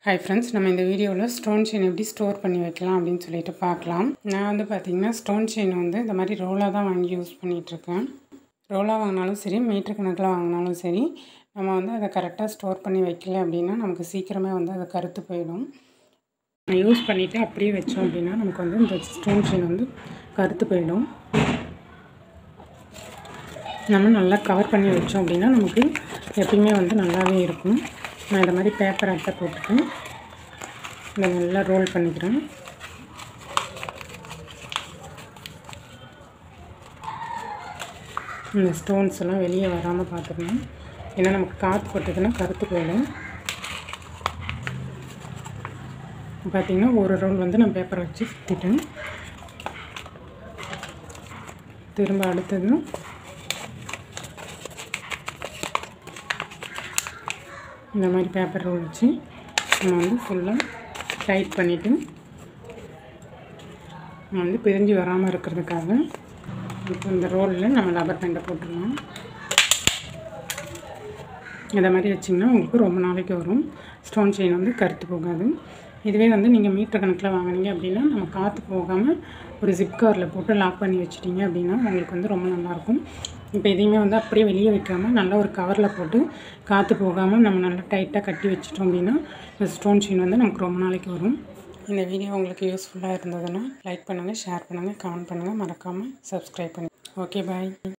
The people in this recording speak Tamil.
Hi friends, நம்ம இந்த வீடியோல ஸ்டோன் செயின் எப்படி ஸ்டோர் பண்ணி வைக்கலாம் அப்படினு சொல்லிட்டு பார்க்கலாம். நான் வந்து பாத்தீங்கன்னா ஸ்டோன் செயின் வந்து இந்த மாதிரி ரோலா தான் வாங்கி யூஸ் பண்ணிட்டு இருக்கேன். ரோலா வாங்குனாலும் சரி, மீட்டர் கணக்குல வாங்குனாலும் சரி, நம்ம வந்து அதை கரெக்ட்டா ஸ்டோர் பண்ணி வைக்கல அப்படினா நமக்கு சீக்கிரமே வந்து அது கருத்து போய்டும். யூஸ் பண்ணிட்டு அப்படியே வெச்சோம் அப்படினா நமக்கு வந்து இந்த ஸ்டோன் செயின் வந்து கருத்து போய்டும். நம்ம நல்லா கவர் பண்ணி வெச்சோம் அப்படினா நமக்கு எப்பவுமே வந்து நல்லாவே இருக்கும். நான் இந்த மாதிரி பேப்பர் அட்டை போட்டுட்டு இதை நல்லா ரோல் பண்ணிக்கிறேன். இந்த ஸ்டோன்ஸ் எல்லாம் வெளியே வராமல் பார்த்துக்கணும். ஏன்னா நமக்கு காற்று பட்டதுன்னா கருத்து போயிடும். பார்த்தீங்கன்னா ஒரு ரோல் வந்து நான் பேப்பரை வச்சு சுற்றிட்டேன். திரும்ப அடுத்ததும் இந்த மாதிரி பேப்பர் ரோல் வச்சு நம்ம வந்து ஃபுல்லாக டைட் பண்ணிவிட்டு நம்ம வந்து பிரிஞ்சு வராமல் இருக்கிறதுக்காக இப்போ இந்த ரோலில் நம்ம ரப்பர் பேண்டை போட்டுடலாம். இதை மாதிரி வச்சிங்கன்னா உங்களுக்கு ரொம்ப நாளைக்கு வரும். ஸ்டோன் செயின் வந்து கருத்து போகாது. இதுவே வந்து நீங்கள் மீட்டர் கணக்கில் வாங்கினீங்க அப்படின்னா நம்ம காற்று போகாமல் ஒரு ஜிப் கவரில் போட்டு லாக் பண்ணி வச்சிட்டிங்க அப்படின்னா உங்களுக்கு வந்து ரொம்ப நல்லாயிருக்கும். இப்போ இதையுமே வந்து அப்படியே வெளியே வைக்காமல் நல்லா ஒரு கவரில் போட்டு காற்று போகாமல் நம்ம நல்லா டைட்டாக கட்டி வச்சிட்டோம் அப்படின்னா இந்த ஸ்டோன் செயின் வந்து நமக்கு ரொம்ப நாளைக்கு வரும். இந்த வீடியோ உங்களுக்கு யூஸ்ஃபுல்லாக இருந்ததுன்னா லைக் பண்ணுங்கள், ஷேர் பண்ணுங்கள், கமெண்ட் பண்ணுங்கள், மறக்காமல் சப்ஸ்கிரைப் பண்ணுங்கள். ஓகே, பாய்.